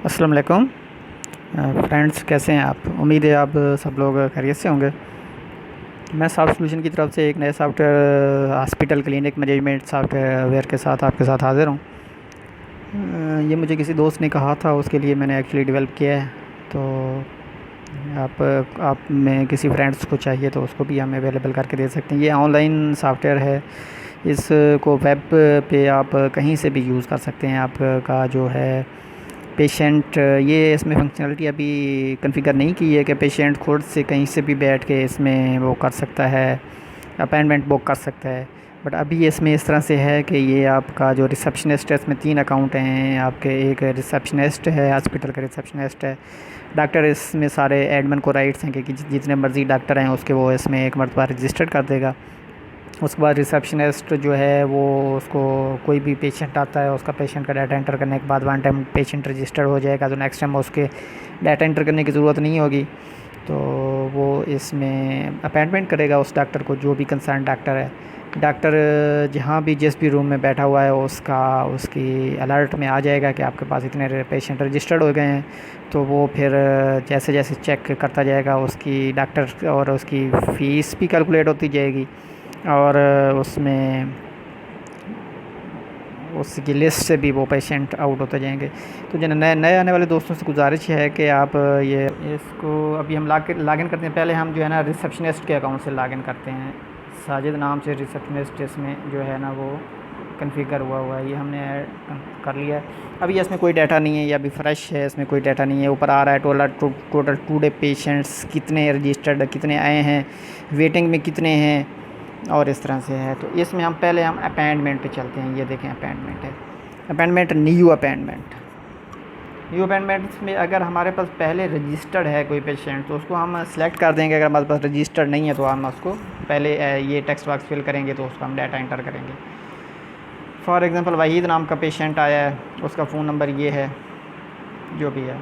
अस्सलाम वालेकुम फ्रेंड्स, कैसे हैं आप? उम्मीद है आप सब लोग खैरियत से होंगे। मैं सॉफ्ट सोल्यूशन की तरफ से एक नए software hospital clinic management software के साथ आपके साथ हाज़िर हूँ। ये मुझे किसी दोस्त ने कहा था, उसके लिए मैंने एक्चुअली डेवलप किया है। तो आप में किसी फ्रेंड्स को चाहिए तो उसको भी हम अवेलेबल करके दे सकते हैं। ये ऑनलाइन सॉफ्टवेयर है। इसको वेब पे आप कहीं से भी यूज़ कर सकते हैं। आपका जो है पेशेंट, ये इसमें फंक्शनलिटी अभी कॉन्फ़िगर नहीं की है कि पेशेंट खुद से कहीं से भी बैठ के इसमें वो कर सकता है, अपॉइंटमेंट बुक कर सकता है। बट अभी इसमें इस तरह से है कि ये आपका जो रिसेप्शनिस्ट है, इसमें 3 अकाउंट हैं आपके। एक रिसेप्शनिस्ट है, हॉस्पिटल का रिसेप्शनिस्ट है। डॉक्टर इसमें सारे एडमिन को राइट्स हैं कि जितने मर्ज़ी डॉक्टर हैं उसके वो इसमें एक मरतबा रजिस्टर्ड कर देगा। उसके बाद रिसेप्शनिस्ट जो है वो उसको कोई भी पेशेंट आता है, उसका पेशेंट का डाटा एंटर करने के बाद वन टाइम पेशेंट रजिस्टर्ड हो जाएगा, तो नेक्स्ट टाइम उसके डाटा एंटर करने की ज़रूरत नहीं होगी। तो वो इसमें अपॉइंटमेंट करेगा उस डॉक्टर को, जो भी कंसर्न डॉक्टर है। डॉक्टर जहाँ भी जिस भी रूम में बैठा हुआ है उसका उसकी अलर्ट में आ जाएगा कि आपके पास इतने पेशेंट रजिस्टर्ड हो गए हैं। तो वो फिर जैसे जैसे चेक करता जाएगा, उसकी डॉक्टर और उसकी फ़ीस भी कैलकुलेट होती जाएगी, और उसमें उसकी लिस्ट से भी वो पेशेंट आउट होते जाएंगे। तो जो नए नए आने वाले दोस्तों से गुजारिश है कि आप ये इसको अभी हम लॉगिन करते हैं। पहले हम जो है ना रिसेप्शनिस्ट के अकाउंट से लॉगिन करते हैं। साजिद नाम से रिसेप्शनिस्ट इसमें जो है ना वो कॉन्फ़िगर हुआ है। ये हमने ऐड कर लिया है। अभी इसमें कोई डाटा नहीं है, ये अभी फ्रेश है, इसमें कोई डाटा नहीं है। ऊपर आ रहा है टोटल टुडे पेशेंट्स कितने रजिस्टर्ड, कितने आए हैं, वेटिंग में कितने हैं, और इस तरह से है। तो इसमें हम अपॉइंटमेंट पे चलते हैं। ये देखें अपॉइंटमेंट है, appointment new appointment. New appointments में अगर हमारे पास पहले रजिस्टर्ड है कोई पेशेंट तो उसको हम सेलेक्ट कर देंगे। अगर हमारे पास रजिस्टर्ड नहीं है तो हम उसको पहले ये टेक्स्ट बॉक्स फिल करेंगे, तो उसको हम डाटा एंटर करेंगे। फॉर एग्ज़ाम्पल वहीद नाम का पेशेंट आया है, उसका फ़ोन नंबर ये है जो भी है।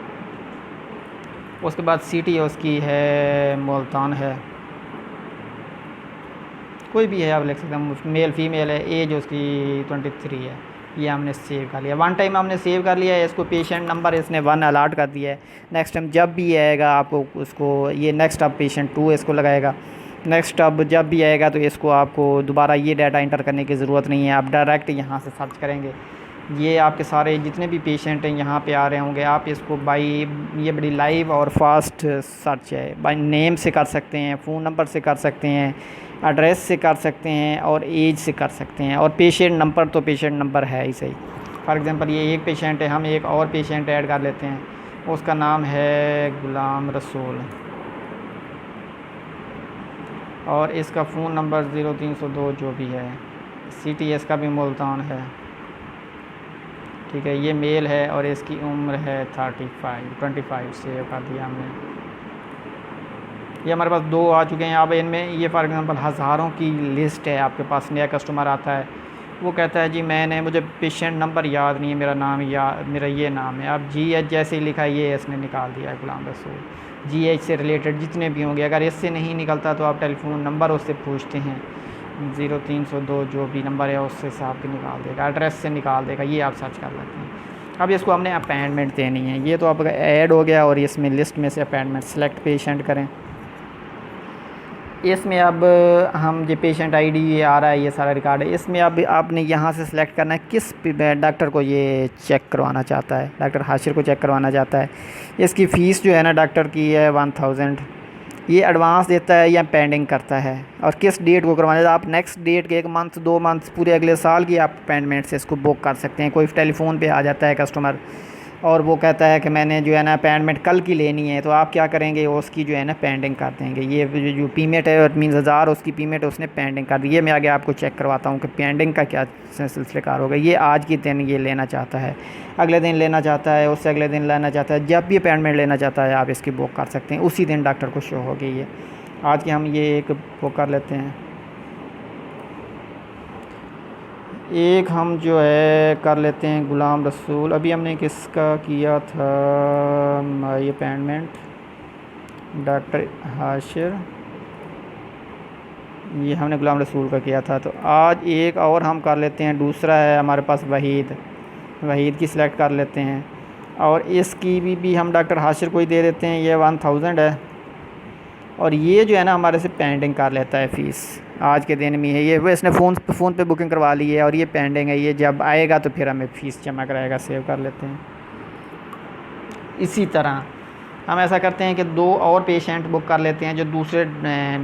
उसके बाद सिटी है उसकी है मुल्तान है, कोई भी है आप लिख सकते हैं, मेल फीमेल है, एज उसकी 23 है। ये हमने सेव कर लिया, वन टाइम हमने सेव कर लिया है। इसको पेशेंट नंबर इसने 1 अलॉट कर दिया है। नेक्स्ट टाइम जब भी आएगा आपको उसको ये नेक्स्ट अब पेशेंट 2 इसको लगाएगा। नेक्स्ट अब जब भी आएगा तो इसको आपको दोबारा ये डाटा इंटर करने की ज़रूरत नहीं है, आप डायरेक्ट यहाँ से सर्च करेंगे। ये आपके सारे जितने भी पेशेंट हैं यहाँ पे आ रहे होंगे, आप इसको बाई, ये बड़ी लाइव और फास्ट सर्च है। बाई नेम से कर सकते हैं, फ़ोन नंबर से कर सकते हैं, एड्रेस से कर सकते हैं, और एज से कर सकते हैं। और पेशेंट नंबर तो पेशेंट नंबर है ही सही। फॉर एग्ज़ाम्पल ये एक पेशेंट है, हम एक और पेशेंट ऐड कर लेते हैं, उसका नाम है गुलाम रसूल, और इसका फ़ोन नंबर 0302 जो भी है। CTS का भी मुल्तान है, ठीक है। ये मेल है और इसकी उम्र है 25 सेव कर दिया हमने। ये हमारे पास 2 आ चुके हैं। अब इनमें ये फॉर एग्ज़ाम्पल हज़ारों की लिस्ट है, आपके पास नया कस्टमर आता है, वो कहता है जी मुझे पेशेंट नंबर याद नहीं है, मेरा ये नाम है। अब GH जैसे ही लिखा है ये इसने निकाल दिया है गुलाम रसूल। GH से रिलेटेड जितने भी होंगे, अगर इससे नहीं निकलता तो आप टेलीफोन नंबर उससे पूछते हैं, 0302 जो भी नंबर है उससे हिसाब भी निकाल देगा, एड्रेस से निकाल देगा। ये आप सर्च कर लेते हैं। अब इसको हमने अपॉइंटमेंट देनी है। ये तो आपका ऐड हो गया, और इसमें लिस्ट में से अपॉइंटमेंट सेलेक्ट पेशेंट करें। इसमें अब हम जो पेशेंट आईडी ये आ रहा है, ये सारा रिकॉर्ड है। इसमें अब आपने यहाँ से सिलेक्ट करना है किस डॉक्टर को ये चेक करवाना चाहता है। डॉक्टर हाशिर को चेक करवाना चाहता है। इसकी फ़ीस जो है ना डॉक्टर की है 1000। ये एडवांस देता है या पेंडिंग करता है, और किस डेट को करवाना है। आप नेक्स्ट डेट के 1 मंथ 2 मंथ पूरे अगले साल की आप अपॉइंटमेंट से इसको बुक कर सकते हैं। कोई टेलीफोन पे आ जाता है कस्टमर और वो कहता है कि मैंने जो है ना अपॉइंटमेंट कल की लेनी है, तो आप क्या करेंगे, उसकी जो है ना पेंडिंग कर देंगे। ये जो पेमेंट है मीन्स 1000 उसकी पेमेंट उसने पेंडिंग कर दी। ये मैं आगे आपको चेक करवाता हूँ कि पेंडिंग का क्या सिलसिलेकार होगा। ये आज की दिन ये लेना चाहता है, अगले दिन लेना चाहता है, उससे अगले दिन लेना चाहता है। जब भी अपॉइंटमेंट लेना चाहता है आप इसकी बुक कर सकते हैं, उसी दिन डॉक्टर को शो होगी। ये आज की हम ये एक बुक कर लेते हैं। एक हम जो है कर लेते हैं गुलाम रसूल। अभी हमने किसका किया था, माई अपॉइंटमेंट डॉक्टर हाशिर, ये हमने गुलाम रसूल का किया था। तो आज एक और हम कर लेते हैं, दूसरा है हमारे पास वहीद की सिलेक्ट कर लेते हैं। और इसकी भी हम डॉक्टर हाशिर को ही दे देते हैं, ये 1000 है। और ये जो है ना हमारे से पेंडिंग कर लेता है फ़ीस, आज के दिन में है ये, वो इसने फ़ोन पे बुकिंग करवा ली है और ये पेंडिंग है, ये जब आएगा तो फिर हमें फ़ीस जमा कराएगा, सेव कर लेते हैं। इसी तरह हम ऐसा करते हैं कि 2 और पेशेंट बुक कर लेते हैं जो दूसरे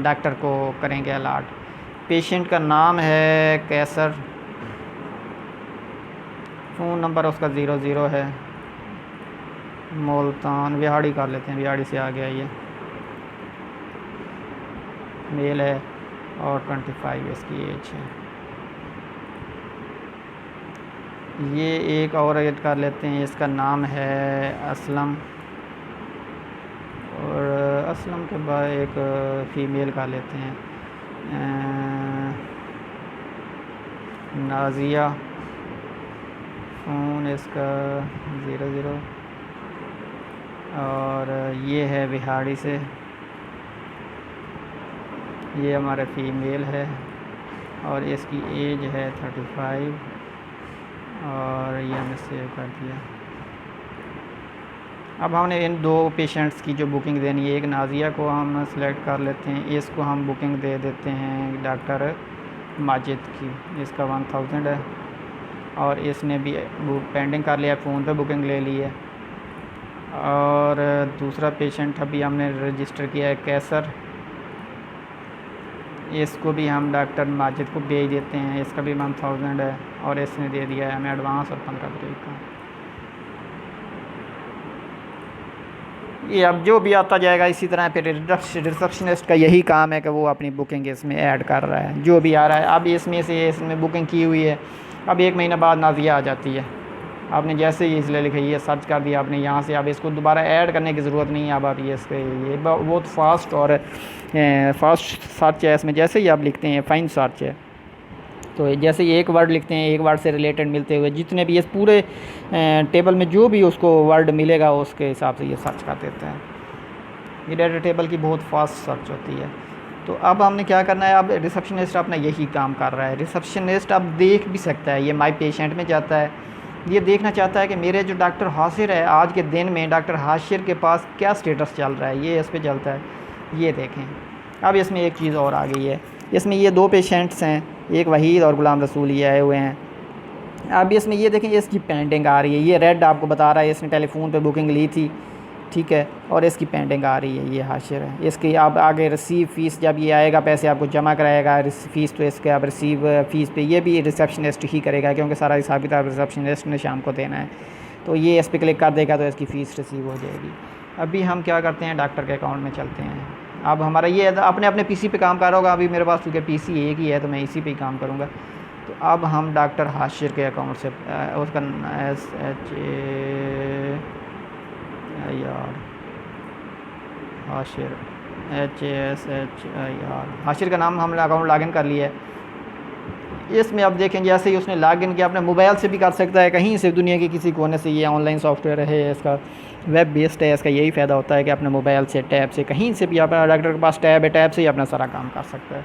डॉक्टर को करेंगे अलाट। पेशेंट का नाम है कैसर, फ़ोन नंबर उसका 00 है, मुल्तान विहाड़ी कर लेते हैं, विहाड़ी से आ गया ये, मेल है और 25 इसकी एज है। ये एक और ऐड कर लेते हैं, इसका नाम है असलम, और असलम के बाद एक फ़ीमेल कर लेते हैं नाजिया, फ़ोन इसका 00, और ये है बिहाड़ी से, ये हमारा फ़ीमेल है और इसकी एज है 35, और ये हमने सेव कर दिया। अब हमने इन 2 पेशेंट्स की जो बुकिंग देनी है, एक नाजिया को हम सेलेक्ट कर लेते हैं, इसको हम बुकिंग दे देते हैं डॉक्टर माजिद की, इसका 1000 है और इसने भी पेंडिंग कर लिया, फ़ोन पे बुकिंग ले ली है। और दूसरा पेशेंट अभी हमने रजिस्टर किया है कैसर, इसको भी हम डॉक्टर माजिद को भेज देते हैं, इसका भी 1000 है और इसने दे दिया है हमें एडवांस और 15 तारीख का। ये अब जो भी आता जाएगा इसी तरह फिर रिसेप्शनिस्ट का यही काम है कि वो अपनी बुकिंग इसमें ऐड कर रहा है, जो भी आ रहा है। अब इसमें बुकिंग की हुई है, अब 1 महीना बाद नाजिया आ जाती है, आपने जैसे ही इसलिए लिखा ये सर्च कर दिया आपने यहाँ से, अब इसको दोबारा ऐड करने की ज़रूरत नहीं है। अब आप ये बहुत फास्ट और फास्ट सर्च है इसमें, जैसे ही आप लिखते हैं फाइन सर्च है, तो जैसे ही एक वर्ड लिखते हैं, एक वर्ड से रिलेटेड मिलते हुए जितने भी इस पूरे टेबल में जो भी उसको वर्ड मिलेगा उसके हिसाब से ये सर्च कर देते हैं। ये डाटा टेबल की बहुत फास्ट सर्च होती है। तो अब हमने क्या करना है, अब रिसेप्शनिस्ट अपना यही काम कर रहा है। रिसेप्शनिस्ट अब देख भी सकता है, ये माई पेशेंट में जाता है, ये देखना चाहता है कि मेरे जो डॉक्टर हाशिर है आज के दिन में डॉक्टर हाशिर के पास क्या स्टेटस चल रहा है, ये इस पर चलता है। ये देखें, अब इसमें एक चीज़ और आ गई है, इसमें ये 2 पेशेंट्स हैं, एक वहीद और गुलाम रसूल ये आए हुए हैं। अब इसमें ये देखें इसकी पेंडिंग आ रही है, ये रेड आपको बता रहा है इसने टेलीफोन पे बुकिंग ली थी, ठीक है, और इसकी पेंडिंग आ रही है, ये हाशिर है। इसकी आप आगे रिसीव फ़ीस जब ये आएगा पैसे आपको जमा कराएगा फ़ीस, तो इसके अब रिसीव फ़ीस पे ये भी रिसेप्शनिस्ट ही करेगा, क्योंकि सारा हिसाब किताब रिसेप्शनिस्ट ने शाम को देना है। तो ये इस पर क्लिक कर देगा तो इसकी फ़ीस रिसीव हो जाएगी। अभी हम क्या करते हैं, डॉक्टर के अकाउंट में चलते हैं। अब हमारा ये अपने अपने पीसी पे काम कर रहा होगा, अभी मेरे पास क्योंकि पीसी एक ही है तो मैं इसी पे ही काम करूँगा। तो अब हम डॉक्टर हाशिर के अकाउंट से उसका SHAYAR हाशिर HASHIR हाशिर का नाम हमने अकाउंट लॉगिन कर लिया है। इसमें अब देखें जैसे ही उसने लॉगिन किया, अपने मोबाइल से भी कर सकता है, कहीं से दुनिया के किसी कोने से। ये ऑनलाइन सॉफ्टवेयर है, इसका वेब बेस्ड है, इसका यही फ़ायदा होता है कि अपने मोबाइल से टैब से कहीं से भी, अपना डॉक्टर के पास टैब है, टैब से ही अपना सारा काम कर सकता है।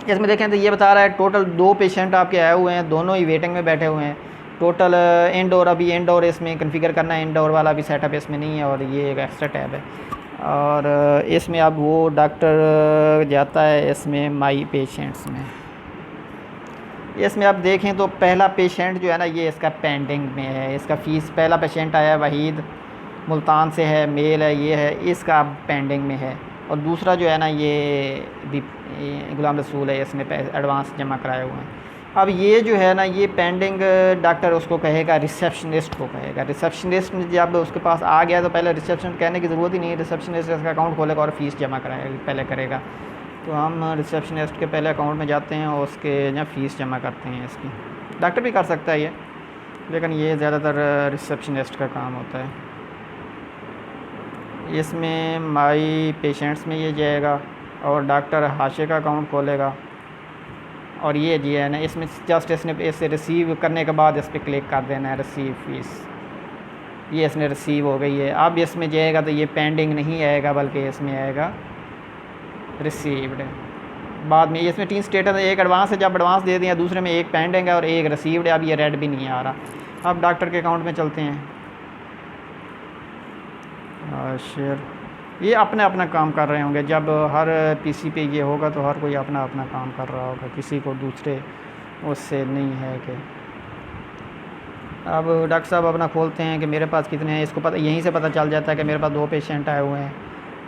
इसमें देखें तो ये बता रहा है टोटल 2 पेशेंट आपके आए हुए हैं, दोनों ही वेटिंग में बैठे हुए हैं। टोटल इंडोर, अभी इंडोर इसमें कॉन्फ़िगर करना है, इंडोर वाला भी सेटअप इसमें नहीं है, और ये एक एक्स्ट्रा टैब है। और इसमें अब वो डॉक्टर जाता है इसमें माई पेशेंट्स में। इसमें आप देखें तो पहला पेशेंट जो है ना ये इसका पेंडिंग में है, इसका फ़ीस, पहला पेशेंट आया वहीद मुल्तान से है, मेल है, ये है, इसका पेंडिंग में है। और दूसरा जो है ना ये भी गुलाम रसूल है, इसने एडवांस जमा कराए हुए हैं। अब ये जो है ना ये पेंडिंग डॉक्टर उसको कहेगा, रिसेप्शनिस्ट को कहेगा। रिसेप्शनिस्ट जब उसके पास आ गया तो पहले रिसेप्शन कहने की ज़रूरत ही नहीं है, रिसेप्शनिस्ट इसका अकाउंट खोलेगा और फ़ीस जमा कराएगा, पहले करेगा। तो हम रिसेप्शनिस्ट के पहले अकाउंट में जाते हैं और उसके ना फ़ीस जमा करते हैं इसकी। डॉक्टर भी कर सकता है ये, लेकिन ये ज़्यादातर रिसेप्शनिस्ट का काम होता है। इसमें माई पेशेंट्स में ये जाएगा और डॉक्टर हाशिर का अकाउंट खोलेगा, और ये जी है ना इसमें जस्ट इसने इसे रिसीव करने के बाद इस पर क्लिक कर देना है, रिसीव फ़ीस। ये इसने रिसीव हो गई है। अब इसमें जाएगा तो ये पेंडिंग नहीं आएगा, बल्कि इसमें आएगा रिसीव्ड। बाद में इसमें 3 स्टेटस है, एक एडवांस है, जब एडवांस दे दिया, दूसरे में एक पेंडिंग है और एक रिसीव्ड है। अब ये रेड भी नहीं आ रहा। अब डॉक्टर के अकाउंट में चलते हैं। शेयर ये अपने अपना काम कर रहे होंगे। जब हर पीसी पे ये होगा तो हर कोई अपना अपना काम कर रहा होगा, किसी को दूसरे उससे नहीं है कि अब डॉक्टर साहब अपना खोलते हैं कि मेरे पास कितने हैं। इसको पता यहीं से पता चल जाता है कि मेरे पास 2 पेशेंट आए हुए हैं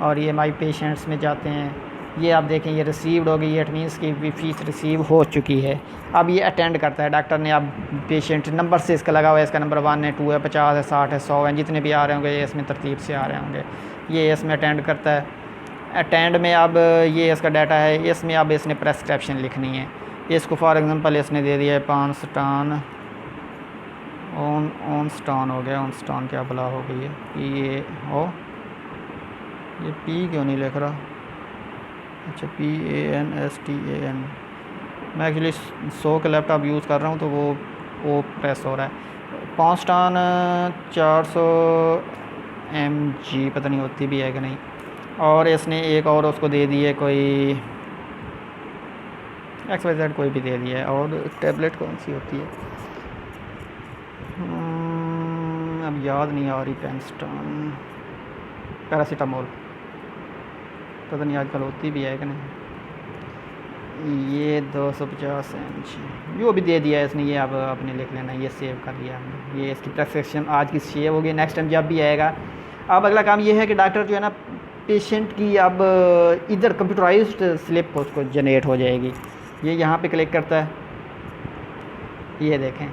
और ये माई पेशेंट्स में जाते हैं। ये आप देखें ये रिसीव्ड हो गई, ये इट मीन्स की फ़ीस रिसीव हो चुकी है। अब ये अटेंड करता है डॉक्टर ने। अब पेशेंट नंबर से इसका लगा हुआ है, इसका नंबर 1 है, 2 है, 50 है, 60 है, 100 है, जितने भी आ रहे होंगे ये इसमें तरतीब से आ रहे होंगे। ये इसमें अटेंड करता है। अटेंड में अब ये इसका डाटा है, इसमें अब इसने प्रेस्क्रिप्शन लिखनी है। इसको फॉर एग्ज़ाम्पल इसने दे दिया है 5 स्टान ऑन स्टान हो गया। ऑन स्टान क्या भला हो गई है ये हो, ये पी क्यों नहीं लिख रहा। अच्छा PANSTAN। मैं एक्चुअली 100 का लैपटॉप यूज़ कर रहा हूँ तो वो प्रेस हो रहा है। 5 स्टान 400 mg पता नहीं होती भी है कि नहीं। और इसने एक और उसको दे दी है कोई XYZ कोई भी दे दिया है। और टैबलेट कौन सी होती है अब याद नहीं आ रही। पेंस्टान पैरासीटामोल पता नहीं आजकल होती भी है कि नहीं। ये 250 mg जो भी दे दिया है इसने, ये अब अपने लिख लेना। ये सेव कर लिया हमने। ये इसकी प्रेस्क्रिप्शन आज की सेव होगी। नेक्स्ट टाइम जब भी आएगा, अब अगला काम ये है कि डॉक्टर जो है ना पेशेंट की अब इधर कंप्यूटराइज्ड स्लिप उसको जनरेट हो जाएगी। ये यहाँ पे क्लिक करता है, ये देखें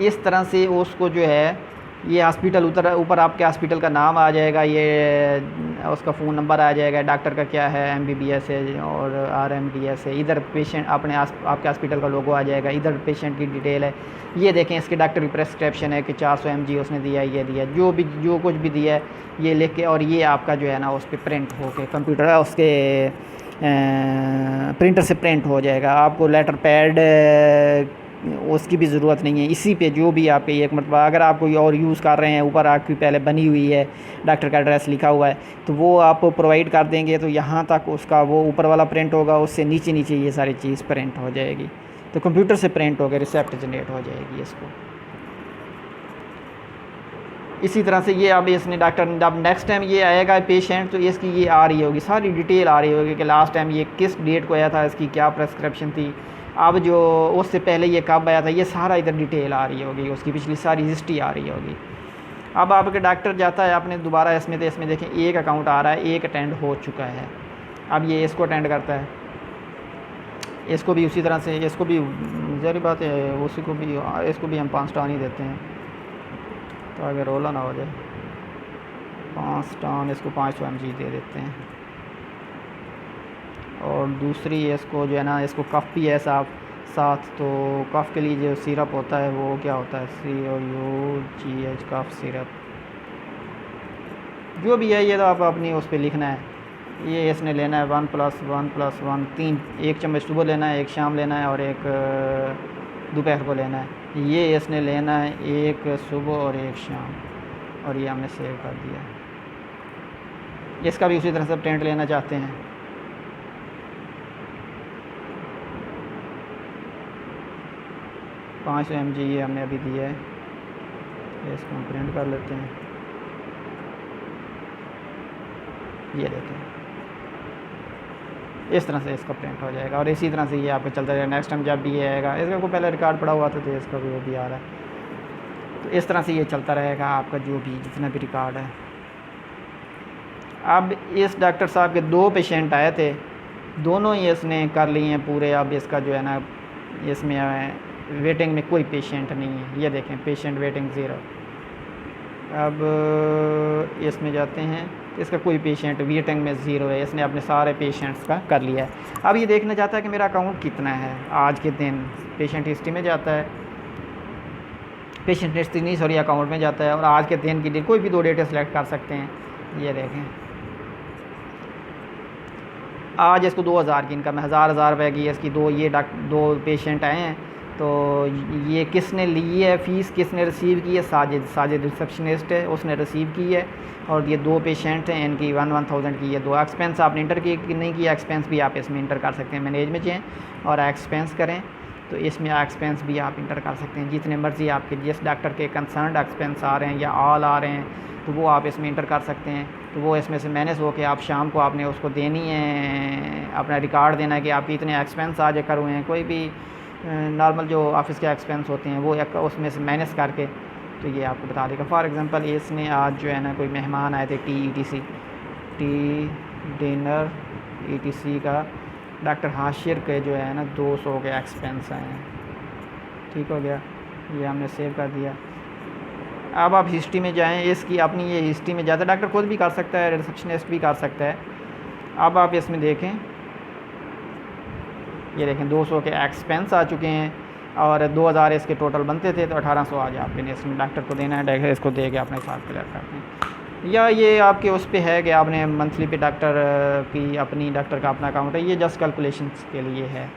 इस तरह से उसको जो है ये हॉस्पिटल ऊपर आपके हॉस्पिटल का नाम आ जाएगा, ये उसका फ़ोन नंबर आ जाएगा, डॉक्टर का क्या है MBBS है और RMDS है। इधर पेशेंट आपके हॉस्पिटल का लोगो आ जाएगा, इधर पेशेंट की डिटेल है। ये देखें इसके डॉक्टर की प्रेस्क्रिप्शन है कि 400 mg उसने दिया, ये दिया, जो कुछ भी दिया है ये लिख के, और ये आपका जो है ना उस पर प्रिंट हो के कंप्यूटर उसके प्रिंटर से प्रिंट हो जाएगा। आपको लेटर पैड उसकी भी ज़रूरत नहीं है। इसी पे जो भी आपके एक मरतबा अगर आप कोई और यूज़ कर रहे हैं, ऊपर आपकी पहले बनी हुई है डॉक्टर का एड्रेस लिखा हुआ है, तो वो आप प्रोवाइड कर देंगे तो यहाँ तक उसका वो ऊपर वाला प्रिंट होगा, उससे नीचे नीचे ये सारी चीज़ प्रिंट हो जाएगी। तो कंप्यूटर से प्रिंट होकर रिसेप्ट जनरेट हो जाएगी इसको। इसी तरह से ये अब इसने डॉक्टर जब नेक्स्ट टाइम ये आएगा पेशेंट तो इसकी ये आ रही होगी, सारी डिटेल आ रही होगी कि लास्ट टाइम ये किस डेट को आया था, इसकी क्या प्रेस्क्रिप्शन थी, अब जो उससे पहले ये कब आया था, ये सारा इधर डिटेल आ रही होगी, उसकी पिछली सारी हिस्ट्री आ रही होगी। अब आपके डॉक्टर जाता है आपने दोबारा इसमें, तो इसमें देखें एक अकाउंट आ रहा है, एक अटेंड हो चुका है। अब ये इसको अटेंड करता है, इसको भी उसी तरह से, इसको भी ज़रूरी बात है उसी को भी, इसको भी हम 5 स्टार ही देते हैं तो आगे रोला ना हो जाए। 5 स्टार इसको 500 mg दे देते हैं। और दूसरी इसको जो है ना इसको कफ़ भी है साथ, तो कफ़ के लिए जो सिरप होता है वो क्या होता है COUGH कफ़ सिरप जो भी है, ये तो आप अपनी उस पर लिखना है। ये इसने लेना है 1+1+1 3, 1 चम्मच सुबह लेना है, 1 शाम लेना है और 1 दोपहर को लेना है। ये इसने लेना है 1 सुबह और 1 शाम, और ये हमने सेव कर दिया। इसका भी उसी तरह से प्रिंट लेना चाहते हैं। 500 mg ये हमने अभी दिया है, इसको हम प्रिंट कर लेते हैं। ये देखें इस तरह से इसका प्रिंट हो जाएगा, और इसी तरह से ये आपको चलता रहेगा। नेक्स्ट टाइम जब भी ये आएगा, इसका को पहले रिकॉर्ड पड़ा हुआ था तो इसका भी वो भी आ रहा है। तो इस तरह से ये चलता रहेगा आपका जो भी जितना भी रिकॉर्ड है। अब इस डॉक्टर साहब के 2 पेशेंट आए थे, दोनों ही इसने कर लिए हैं पूरे। अब इसका जो है ना इसमें वेटिंग में कोई पेशेंट नहीं है। ये देखें पेशेंट वेटिंग 0। अब इसमें जाते हैं, इसका कोई पेशेंट वेटिंग में 0 है। इसने अपने सारे पेशेंट्स का कर लिया है। अब ये देखना चाहता है कि मेरा अकाउंट कितना है आज के दिन। पेशेंट हिस्ट्री में जाता है, पेशेंट हिस्ट्री नहीं सॉरी अकाउंट में जाता है, और आज के दिन की डेट कोई भी 2 डेटें सेलेक्ट कर सकते हैं। ये देखें आज इसको 2000 की इनकम है, 1000 रुपये की इसकी। 2 पेशेंट आए हैं, तो ये किसने ली है फ़ीस, किसने रिसीव की है? साजिद रिसेप्शनिस्ट है, उसने रिसीव की है। और ये 2 पेशेंट हैं, इनकी 1000 की है। 2 एक्सपेंस आपने इंटर की नहीं किया, एक्सपेंस भी आप इसमें इंटर कर सकते हैं। मैनेज में जाएँ और एक्सपेंस करें, तो इसमें एक्सपेंस भी आप इंटर कर सकते हैं, जितने मर्ज़ी आपके जिस डॉक्टर के कंसर्न एक्सपेंस आ रहे हैं या ऑल आ रहे हैं तो वो आप इसमें इंटर कर सकते हैं। तो वो इसमें से मैनेज हो के आप शाम को आपने उसको देनी है, अपना रिकॉर्ड देना है कि आपके इतने एक्सपेंस आज कर हुए हैं। कोई भी नॉर्मल जो ऑफिस के एक्सपेंस होते हैं वो एक उसमें से मैनेज करके तो ये आपको बता देगा। फॉर एग्ज़ाम्पल इसने आज जो है ना कोई मेहमान आए थे टी डिनर ETC का डॉक्टर हाशिर के जो है ना 200 के एक्सपेंस आए हैं। ठीक हो गया, ये हमने सेव कर दिया। अब आप हिस्ट्री में जाएं, इसकी अपनी ये हिस्ट्री में जाता है, डॉक्टर खुद भी कर सकता है, रिसेप्शनिस्ट भी कर सकता है। अब आप इसमें देखें, ये देखें 200 के एक्सपेंस आ चुके हैं और 2000 इसके टोटल बनते थे, तो 1800 आज आपने इसमें डॉक्टर को देना है। डॉक्टर इसको दे के अपने हिसाब क्लियर करते हैं। या ये आपके उस पे है कि आपने मंथली पे डॉक्टर की अपनी डॉक्टर का अपना अकाउंट है, ये जस्ट कैलकुलेशंस के लिए है।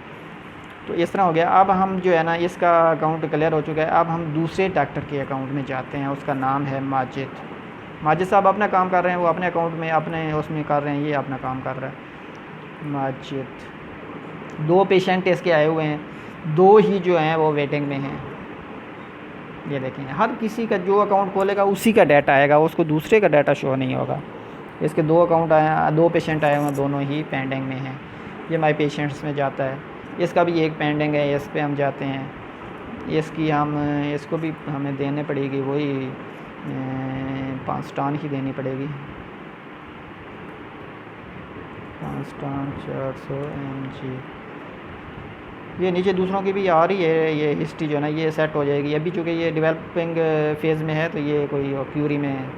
तो इस तरह हो गया। अब हम जो है ना इसका अकाउंट क्लियर हो चुका है। अब हम दूसरे डॉक्टर के अकाउंट में जाते हैं, उसका नाम है माजिद साहब अपना काम कर रहे हैं, वो अपने अकाउंट में अपने उसमें कर रहे हैं, ये अपना काम कर रहा है माजिद। 2 पेशेंट इसके आए हुए हैं, 2 ही जो हैं वो वेटिंग में हैं। ये देखें, हर किसी का जो अकाउंट खोलेगा उसी का डाटा आएगा, उसको दूसरे का डाटा शो नहीं होगा। इसके 2 अकाउंट आए, 2 पेशेंट आए हुए हैं, दोनों ही पेंडिंग में हैं। ये माई पेशेंट्स में जाता है, इसका भी एक पेंडिंग है, इस पे हम जाते हैं। इसको भी हमें देने पड़ेगी वही 5 टन ही देनी पड़ेगी, 5 टन 400 mg। ये नीचे दूसरों की भी आ रही है, ये हिस्ट्री जो है ना ये सेट हो जाएगी। अभी चूँकि ये डेवलपिंग फेज़ में है तो ये कोई क्यूरी में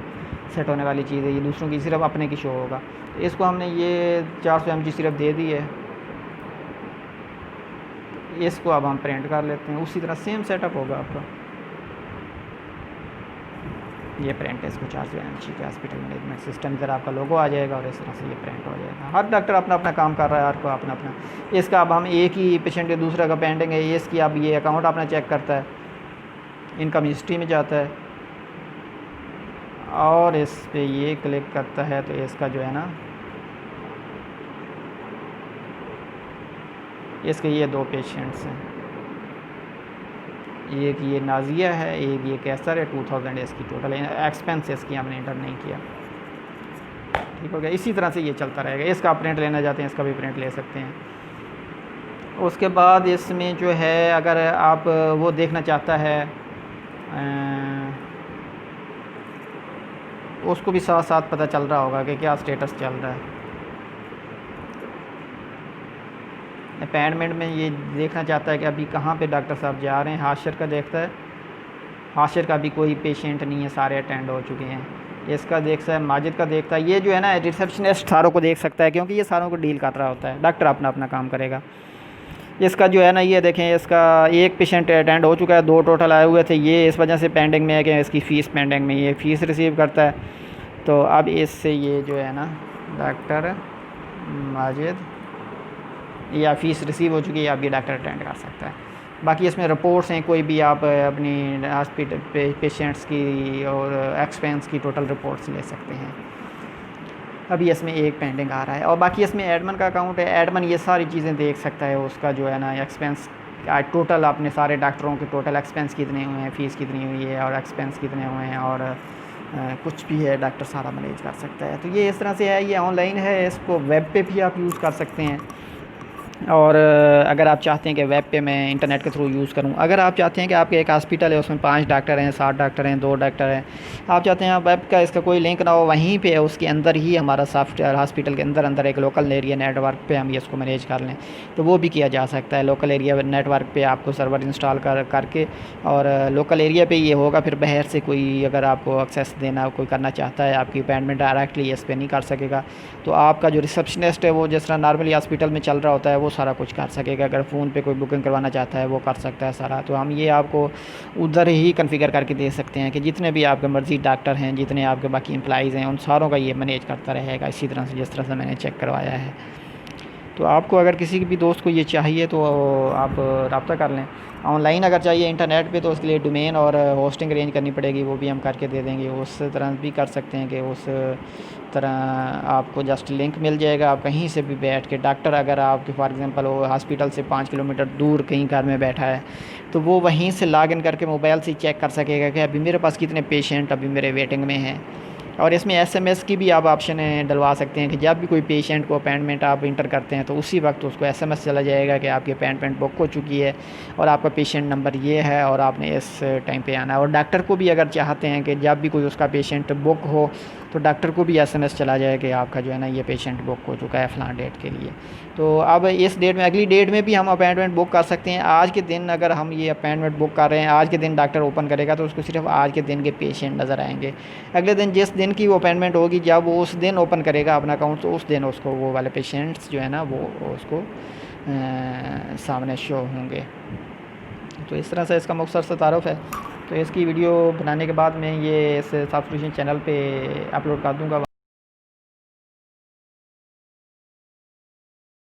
सेट होने वाली चीज़ है, ये दूसरों की सिर्फ अपने की शो होगा। तो इसको हमने ये 400 mg सिर्फ दे दी है, इसको अब हम प्रिंट कर लेते हैं। उसी तरह सेम सेटअप होगा आपका। ये प्रिंट है, इसको 400 mg के हॉस्पिटल मैनेजमेंट सिस्टम, इधर आपका लोगो आ जाएगा और इस तरह से ये प्रिंट हो जाएगा। हर डॉक्टर अपना अपना काम कर रहा है, हर को अपना अपना। इसका अब हम एक ही पेशेंट के दूसरा का पेंडिंग है, इसकी अब ये अकाउंट अपना चेक करता है, इनकम हिस्ट्री में जाता है और इस पर ये क्लिक करता है तो इसका जो है ना इसके ये 2 पेशेंट्स हैं, एक ये नाजिया है, एक ये कैसर है। 2000 इसकी टोटल एक्सपेंस इसकी हमने इंटर नहीं किया। ठीक हो गया। इसी तरह से ये चलता रहेगा। इसका आप प्रिंट लेना चाहते हैं, इसका भी प्रिंट ले सकते हैं। उसके बाद इसमें जो है अगर आप वो देखना चाहता है उसको भी साथ साथ पता चल रहा होगा कि क्या स्टेटस चल रहा है। अपॉइंटमेंट में ये देखना चाहता है कि अभी कहाँ पे डॉक्टर साहब जा रहे हैं। हाशिर का देखता है, हाशिर का भी कोई पेशेंट नहीं है, सारे अटेंड हो चुके हैं। इसका देखता है, माजिद का देखता है। ये जो है ना रिसेप्शनिस्ट सारों को देख सकता है क्योंकि ये सारों को डील कर रहा होता है, डॉक्टर अपना अपना काम करेगा। इसका जो है ना ये देखें, इसका एक पेशेंट अटेंड हो चुका है, 2 टोटल आए हुए थे। ये इस वजह से पेंडिंग में है कि इसकी फ़ीस पेंडिंग में, ये फ़ीस रिसीव करता है। तो अब इससे ये जो है ना डॉक्टर माजिद या फ़ीस रिसीव हो चुकी है, अब ये डॉक्टर अटेंड कर सकता है। बाकी इसमें रिपोर्ट्स हैं, कोई भी आप अपनी हॉस्पिटल पेशेंट्स की और एक्सपेंस की टोटल रिपोर्ट्स ले सकते हैं। अभी इसमें एक पेंडिंग आ रहा है और बाकी इसमें एडमिन का अकाउंट है। एडमिन ये सारी चीज़ें देख सकता है, उसका जो है ना एक्सपेंस टोटल अपने सारे डॉक्टरों के टोटल एक्सपेंस कितने हुए हैं, फ़ीस कितनी हुई है और एक्सपेंस कितने हुए हैं और कुछ भी है डॉक्टर सारा मैनेज कर सकता है। तो ये इस तरह से है, ये ऑनलाइन है, इसको वेब पे भी आप यूज़ कर सकते हैं। और अगर आप चाहते हैं कि वेब पे मैं इंटरनेट के थ्रू यूज़ करूं, अगर आप चाहते हैं कि आपके एक हॉस्पिटल है उसमें 5 डॉक्टर हैं, 7 डॉक्टर हैं, 2 डॉक्टर हैं, आप चाहते हैं वेब का इसका कोई लिंक ना हो, वहीं पे उसके अंदर ही हमारा सॉफ्टवेयर हॉस्पिटल के अंदर एक लोकल एरिया नेटवर्क पे हम इसको मैनेज कर लें तो वो भी किया जा सकता है। लोकल एरिया नेटवर्क पे आपको सर्वर इंस्टॉल करके और लोकल एरिया पे ये होगा। फिर बाहर से कोई अगर आपको एक्सेस देना कोई करना चाहता है, आपकी अपॉइंटमेंट डायरेक्टली इस पर नहीं कर सकेगा, तो आपका जो रिसेप्शनिस्ट है वो जिस तरह नॉर्मली हॉस्पिटल में चल रहा होता है वो सारा कुछ कर सकेगा। अगर फ़ोन पे कोई बुकिंग करवाना चाहता है वो कर सकता है सारा। तो हम ये आपको उधर ही कॉन्फ़िगर करके दे सकते हैं कि जितने भी आपके मर्ज़ी डॉक्टर हैं, जितने आपके बाकी एम्प्लॉइज़ हैं, उन सारों का ये मैनेज करता रहेगा इसी तरह से जिस तरह से मैंने चेक करवाया है। तो आपको अगर किसी भी दोस्त को ये चाहिए तो आप रब्ता कर लें। ऑनलाइन अगर चाहिए इंटरनेट पे तो उसके लिए डोमेन और होस्टिंग अरेंज करनी पड़ेगी, वो भी हम करके दे देंगे। उस तरह भी कर सकते हैं कि उस तरह आपको जस्ट लिंक मिल जाएगा, आप कहीं से भी बैठ के, डॉक्टर अगर आपके फॉर एग्ज़ाम्पल वो हॉस्पिटल से 5 किलोमीटर दूर कहीं घर में बैठा है तो वो वहीं से लॉगिन करके मोबाइल से चेक कर सकेगा कि अभी मेरे पास कितने पेशेंट अभी मेरे वेटिंग में हैं। और इसमें एसएमएस की भी आप ऑप्शन डलवा सकते हैं कि जब भी कोई पेशेंट को अपॉइंटमेंट आप इंटर करते हैं तो उसी वक्त उसको एसएमएस चला जाएगा कि आपकी अपॉइंटमेंट बुक हो चुकी है और आपका पेशेंट नंबर ये है और आपने इस टाइम पे आना है। और डॉक्टर को भी अगर चाहते हैं कि जब भी कोई उसका पेशेंट बुक हो तो डॉक्टर को भी एसएमएस चला जाए कि आपका जो है ना ये पेशेंट बुक हो चुका है फ़लाँ डेट के लिए। तो अब इस डेट में, अगली डेट में भी हम अपॉइंटमेंट बुक कर सकते हैं। आज के दिन अगर हम ये अपॉइंटमेंट बुक कर रहे हैं, आज के दिन डॉक्टर ओपन करेगा तो उसको सिर्फ आज के दिन के पेशेंट नज़र आएंगे। अगले दिन जिस दिन की वो अपॉइंटमेंट होगी, जब वो उस दिन ओपन करेगा अपना अकाउंट तो उस दिन उसको वो वाले पेशेंट्स जो है ना वो उसको सामने शो होंगे। तो इस तरह से इसका मुख्तसर सा तारुफ़ है। तो इसकी वीडियो बनाने के बाद मैं ये इस सब्सक्रिप्शन चैनल पे अपलोड कर दूँगा।